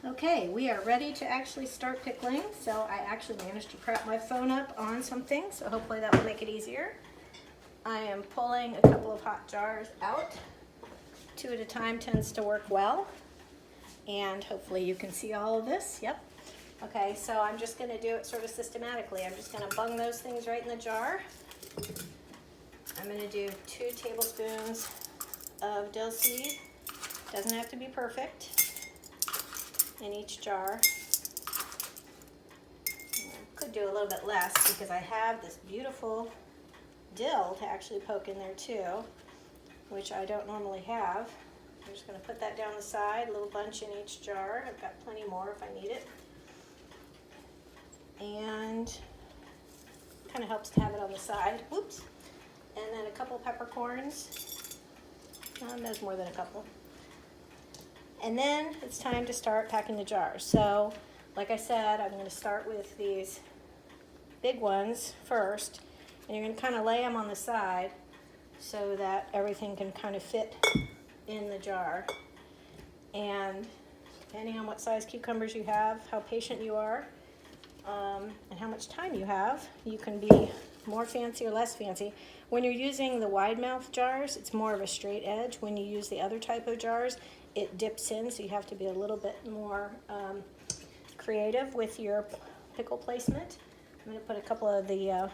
Okay, we are ready to actually start pickling. So I actually managed to prop my phone up on something, so hopefully that will make it easier. I am pulling a couple of hot jars out. 2 at a time tends to work well. And hopefully you can see all of this. Yep. Okay, so I'm just going to do it sort of systematically. I'm just going to bung those things right in the jar. I'm going to do 2 tablespoons of dill seed. Doesn't have to be perfect. In each jar. I could do a little bit less because I have this beautiful dill to actually poke in there too, which I don't normally have. I'm just going to put that down the side, a little bunch in each jar. I've got plenty more if I need it. And kind of helps to have it on the side. Whoops. And then a couple peppercorns. There's more than a couple. And then it's time to start packing the jars. So, like I said, I'm going to start with these big ones first. And you're going to kind of lay them on the side so that everything can kind of fit in the jar. And depending on what size cucumbers you have, how patient you are, and how much time you have, you can be more fancy or less fancy. When you're using the wide mouth jars, it's more of a straight edge. When you use the other type of jars, it dips in, so you have to be a little bit more creative with your pickle placement. I'm going to put a couple of the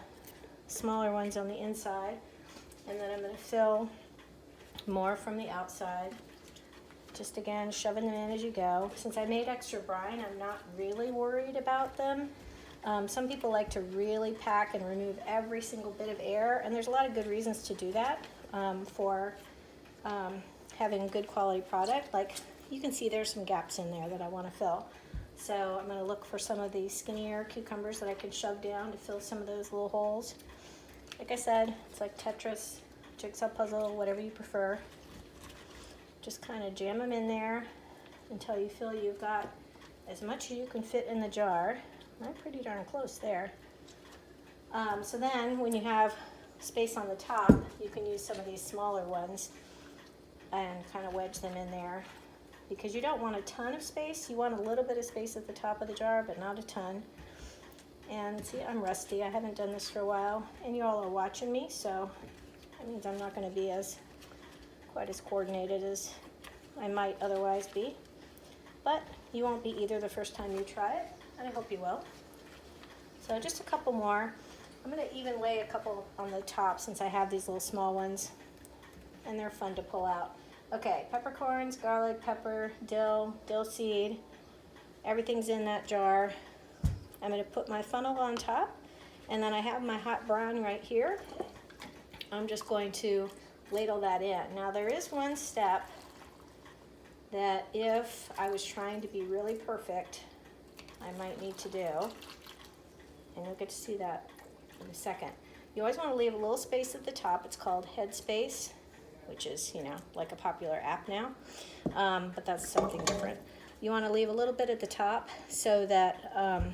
smaller ones on the inside, and then I'm going to fill more from the outside. Just again, shoving them in as you go. Since I made extra brine, I'm not really worried about them. Some people like to really pack and remove every single bit of air, and there's a lot of good reasons to do that for having a good quality product. Like you can see there's some gaps in there that I want to fill. So I'm going to look for some of these skinnier cucumbers that I can shove down to fill some of those little holes. Like I said, it's like Tetris, jigsaw puzzle, whatever you prefer. Just kind of jam them in there until you feel you've got as much as you can fit in the jar. I'm pretty darn close there. So then when you have space on the top, you can use some of these smaller ones and kind of wedge them in there, because you don't want a ton of space. You want a little bit of space at the top of the jar, but not a ton. And see, I'm rusty. I haven't done this for a while, and you all are watching me, so that means I'm not going to be quite as coordinated as I might otherwise be. But you won't be either the first time you try it, and I hope you will. So just a couple more. I'm going to even lay a couple on the top since I have these little small ones, and they're fun to pull out. Okay, peppercorns, garlic, pepper, dill seed, everything's in that jar. I'm going to put my funnel on top, and then I have my hot brine right here. I'm just going to ladle that in. Now there is one step that if I was trying to be really perfect, I might need to do, and you'll get to see that in a second. You always want to leave a little space at the top. It's called Headspace, which is, like a popular app now, but that's something different. You want to leave a little bit at the top so that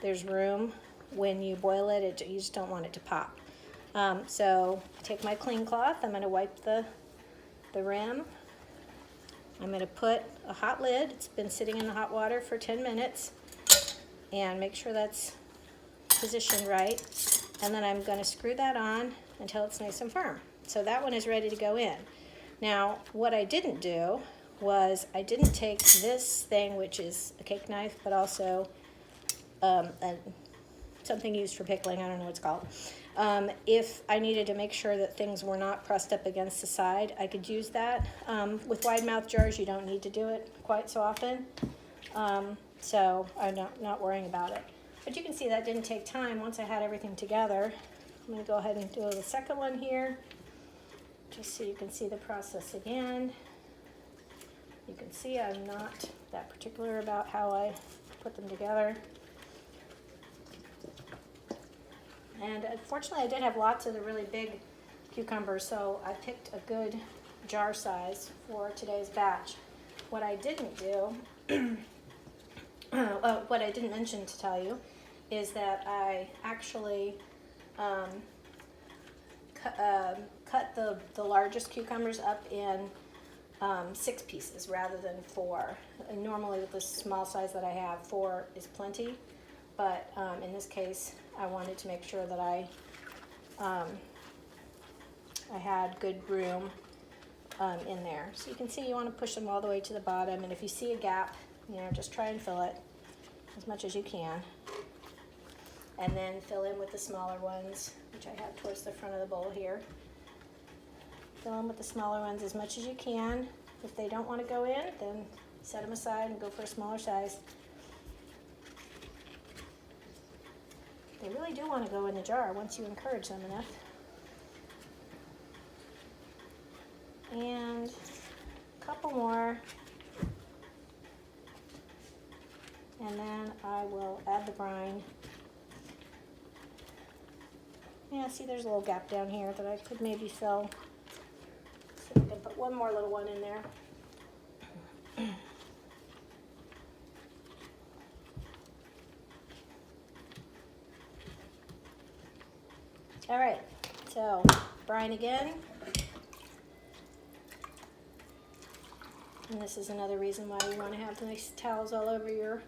there's room when you boil it. You just don't want it to pop. So I take my clean cloth. I'm going to wipe the rim. I'm going to put a hot lid. It's been sitting in the hot water for 10 minutes, and make sure that's positioned right. And then I'm going to screw that on until it's nice and firm. So that one is ready to go in. Now, what I didn't do was I didn't take this thing, which is a cake knife, but also something used for pickling. I don't know what it's called. If I needed to make sure that things were not pressed up against the side, I could use that. With wide mouth jars, you don't need to do it quite so often. So I'm not worrying about it. But you can see that didn't take time. Once I had everything together, I'm going to go ahead and do the second one here, just so you can see the process again. You can see I'm not that particular about how I put them together. And unfortunately, I did have lots of the really big cucumbers, so I picked a good jar size for today's batch. What I didn't do, what I didn't mention to tell you, is that I actually cut the largest cucumbers up in 6 pieces rather than 4. And normally with the small size that I have, 4 is plenty, but in this case I wanted to make sure that I had good room in there. So you can see you want to push them all the way to the bottom, and if you see a gap, you know, just try and fill it as much as you can. And then fill in with the smaller ones, which I have towards the front of the bowl here. Fill in with the smaller ones as much as you can. If they don't want to go in, then set them aside and go for a smaller size. They really do want to go in the jar once you encourage them enough. And a couple more. And then I will add the brine. Yeah, see there's a little gap down here that I could maybe fill. So I can put one more little one in there. All right, so brine again. And this is another reason why you want to have nice towels all over your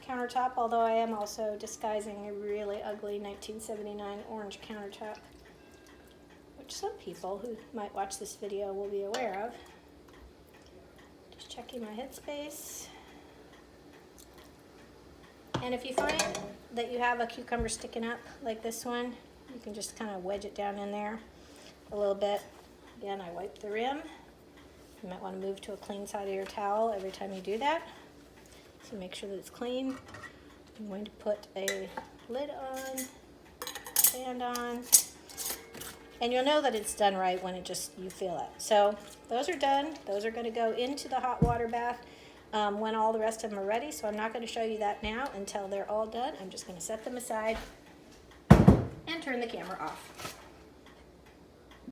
countertop, although I am also disguising a really ugly 1979 orange countertop, which some people who might watch this video will be aware of. Just checking my headspace. And if you find that you have a cucumber sticking up like this one, you can just kind of wedge it down in there a little bit. Again, I wipe the rim. You might want to move to a clean side of your towel every time you do that. So make sure that it's clean. I'm going to put a lid on, stand on, and you'll know that it's done right when you feel it. So those are done. Those are going to go into the hot water bath when all the rest of them are ready. So I'm not going to show you that now until they're all done. I'm just going to set them aside and turn the camera off.